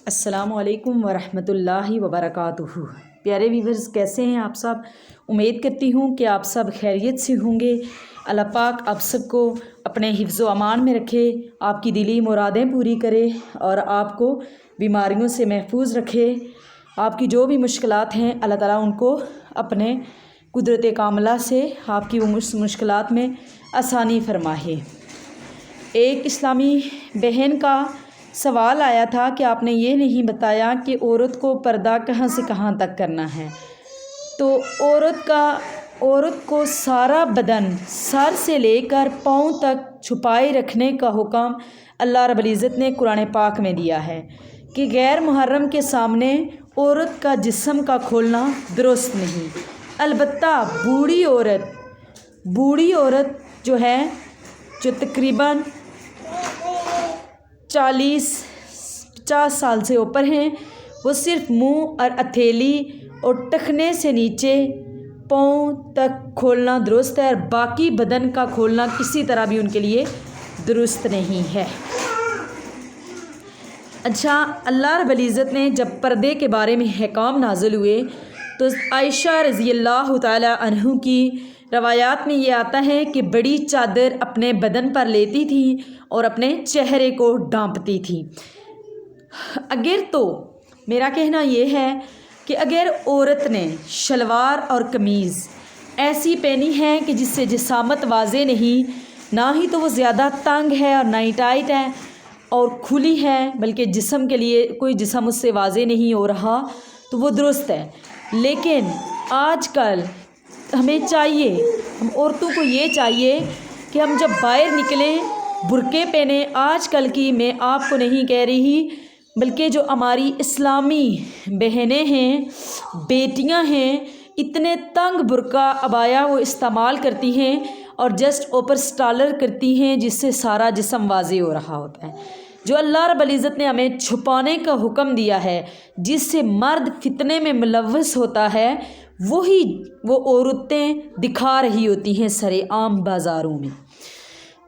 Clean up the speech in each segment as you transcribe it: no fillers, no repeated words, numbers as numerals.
السلام علیکم ورحمۃ اللہ وبرکاتہ۔ پیارے ویورز، کیسے ہیں آپ سب؟ امید کرتی ہوں کہ آپ سب خیریت سے ہوں گے۔ اللہ پاک آپ سب کو اپنے حفظ و امان میں رکھے، آپ کی دلی مرادیں پوری کرے اور آپ کو بیماریوں سے محفوظ رکھے۔ آپ کی جو بھی مشکلات ہیں اللہ تعالیٰ ان کو اپنے قدرت کاملہ سے آپ کی وہ مشکلات میں آسانی فرمائے۔ ایک اسلامی بہن کا سوال آیا تھا کہ آپ نے یہ نہیں بتایا کہ عورت کو پردہ کہاں سے کہاں تک کرنا ہے۔ تو عورت کو سارا بدن سر سے لے کر پاؤں تک چھپائے رکھنے کا حکم اللہ رب العزت نے قرآن پاک میں دیا ہے کہ غیر محرم کے سامنے عورت کا جسم کا کھولنا درست نہیں۔ البتہ بوڑھی عورت جو ہے، جو تقریباً 40-50 سال سے اوپر ہیں، وہ صرف منہ اور ہتھیلی اور ٹخنے سے نیچے پاؤں تک کھولنا درست ہے، اور باقی بدن کا کھولنا کسی طرح بھی ان کے لیے درست نہیں ہے۔ اچھا، اللہ رب العزت نے جب پردے کے بارے میں احکام نازل ہوئے تو عائشہ رضی اللہ تعالی عنہ کی روایات میں یہ آتا ہے کہ بڑی چادر اپنے بدن پر لیتی تھی اور اپنے چہرے کو ڈھانپتی تھی۔ میرا کہنا یہ ہے کہ اگر عورت نے شلوار اور قمیض ایسی پہنی ہے کہ جس سے جسامت واضح نہیں، نہ ہی تو وہ زیادہ تنگ ہے اور نہ ہی ٹائٹ ہے اور کھلی ہے، بلکہ جسم کے لیے کوئی جسم اس سے واضح نہیں ہو رہا، تو وہ درست ہے۔ لیکن آج کل ہم عورتوں کو یہ چاہیے کہ ہم جب باہر نکلیں برقعے پہنیں۔ آج کل کی میں آپ کو نہیں کہہ رہی، بلکہ جو ہماری اسلامی بہنیں ہیں، بیٹیاں ہیں، اتنے تنگ برقع عبایا وہ استعمال کرتی ہیں اور جسٹ اوپر سٹالر کرتی ہیں، جس سے سارا جسم واضح ہو رہا ہوتا ہے۔ جو اللہ رب العزت نے ہمیں چھپانے کا حکم دیا ہے، جس سے مرد فتنے میں ملوث ہوتا ہے، وہ عورتیں دکھا رہی ہوتی ہیں سرے عام بازاروں میں۔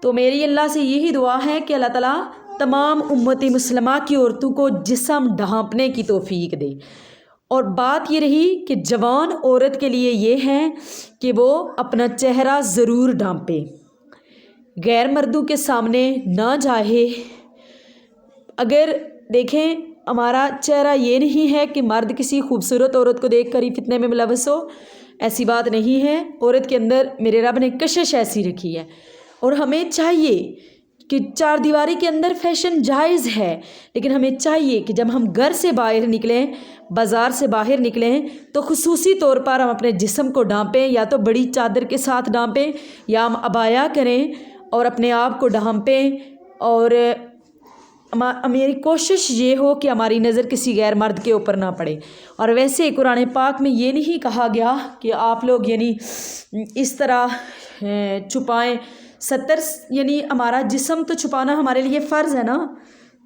تو میری اللہ سے یہی دعا ہے کہ اللہ تعالیٰ تمام امت مسلمہ کی عورتوں کو جسم ڈھانپنے کی توفیق دے۔ اور بات یہ رہی کہ جوان عورت کے لیے یہ ہے کہ وہ اپنا چہرہ ضرور ڈھانپے، غیر مردوں کے سامنے نہ جائے۔ اگر دیکھیں، ہمارا چہرہ یہ نہیں ہے کہ مرد کسی خوبصورت عورت کو دیکھ کر ہی فتنے میں ملوث ہو، ایسی بات نہیں ہے۔ عورت کے اندر میرے رب نے کشش ایسی رکھی ہے، اور ہمیں چاہیے کہ چار دیواری کے اندر فیشن جائز ہے، لیکن ہمیں چاہیے کہ جب ہم گھر سے باہر نکلیں، بازار سے باہر نکلیں، تو خصوصی طور پر ہم اپنے جسم کو ڈھانپیں، یا تو بڑی چادر کے ساتھ ڈھانپیں یا ہم عبایا کریں اور اپنے آپ کو ڈھانپیں۔ اور میری کوشش یہ ہو کہ ہماری نظر کسی غیر مرد کے اوپر نہ پڑے۔ اور ویسے قرآن پاک میں یہ نہیں کہا گیا کہ آپ لوگ اس طرح چھپائیں یعنی ہمارا جسم تو چھپانا ہمارے لیے فرض ہے نا،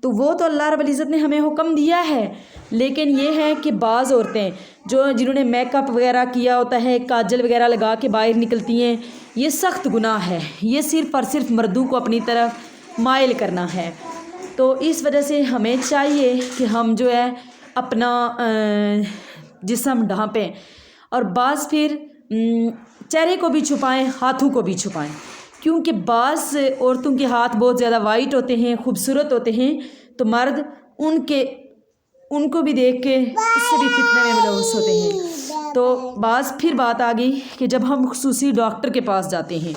تو وہ تو اللہ رب العزت نے ہمیں حکم دیا ہے۔ لیکن یہ ہے کہ بعض عورتیں جنہوں نے میک اپ وغیرہ کیا ہوتا ہے، کاجل وغیرہ لگا کے باہر نکلتی ہیں، یہ سخت گناہ ہے، یہ صرف اور صرف مردوں کو اپنی طرف مائل کرنا ہے۔ تو اس وجہ سے ہمیں چاہیے کہ ہم اپنا جسم ڈھانپیں، اور بعض پھر چہرے کو بھی چھپائیں، ہاتھوں کو بھی چھپائیں، کیونکہ بعض عورتوں کے ہاتھ بہت زیادہ وائٹ ہوتے ہیں، خوبصورت ہوتے ہیں، تو مرد ان کو بھی دیکھ کے اس سے بھی فتنے میں ملوث ہوتے ہیں۔ تو بعض پھر بات آ گئی کہ جب ہم خصوصی ڈاکٹر کے پاس جاتے ہیں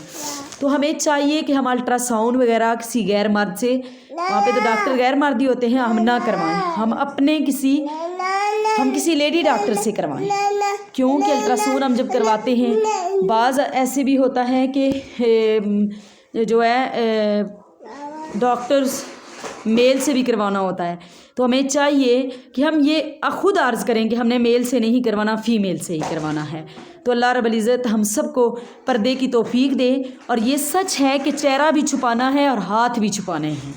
تو ہمیں چاہیے کہ ہم الٹرا ساؤنڈ وغیرہ کسی غیر مرد سے، وہاں پہ تو ڈاکٹر غیر مرد ہی ہوتے ہیں، ہم نہ کروائیں، ہم کسی لیڈی ڈاکٹر سے کروائیں، کیونکہ الٹرا ساؤنڈ ہم جب کرواتے ہیں، بعض ایسے بھی ہوتا ہے کہ ڈاکٹرز میل سے بھی کروانا ہوتا ہے، تو ہمیں چاہیے کہ ہم یہ خود عرض کریں کہ ہم نے میل سے نہیں کروانا، فیمیل سے ہی کروانا ہے۔ تو اللہ رب العزت ہم سب کو پردے کی توفیق دے۔ اور یہ سچ ہے کہ چہرہ بھی چھپانا ہے اور ہاتھ بھی چھپانے ہیں،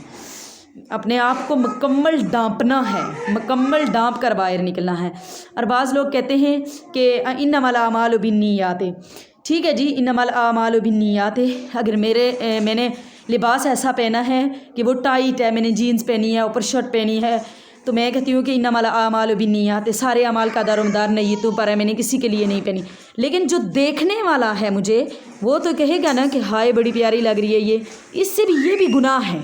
اپنے آپ کو مکمل ڈھانپنا ہے، مکمل ڈھانپ کر باہر نکلنا ہے۔ اور بعض لوگ کہتے ہیں کہ انما الاعمال بالنیات، ٹھیک ہے جی، انما الاعمال بالنیات، اگر میں نے لباس ایسا پہنا ہے کہ وہ ٹائٹ ہے، میں نے جینز پہنی ہے، اوپر شرٹ پہنی ہے، تو میں کہتی ہوں کہ انما الاعمال بالنیات، سارے اعمال کا دار و مدار نیتوں پر ہے، میں نے کسی کے لیے نہیں پہنی۔ لیکن جو دیکھنے والا ہے مجھے، وہ تو کہے گا نا کہ ہائے بڑی پیاری لگ رہی ہے یہ، اس سے بھی یہ بھی گناہ ہے،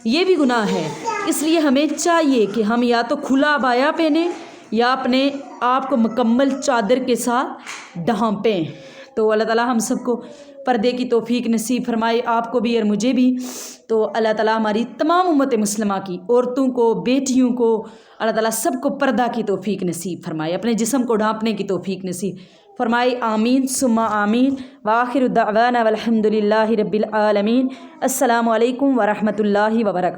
یہ بھی گناہ ہے۔ اس لیے ہمیں چاہیے کہ ہم یا تو کھلا عبایا پہنیں یا اپنے آپ کو مکمل چادر کے ساتھ ڈھانپیں۔ تو اللہ تعالیٰ ہم سب کو پردے کی توفیق نصیب فرمائے، آپ کو بھی اور مجھے بھی۔ تو اللہ تعالیٰ ہماری تمام امت مسلمہ کی، عورتوں کو، بیٹیوں کو، اللہ تعالیٰ سب کو پردہ کی توفیق نصیب فرمائے، اپنے جسم کو ڈھانپنے کی توفیق نصیب فرمائے، آمین ثم آمین۔ وآخر دعوانا والحمد للہ رب العالمین۔ السلام علیکم ورحمۃ اللہ وبرکاتہ۔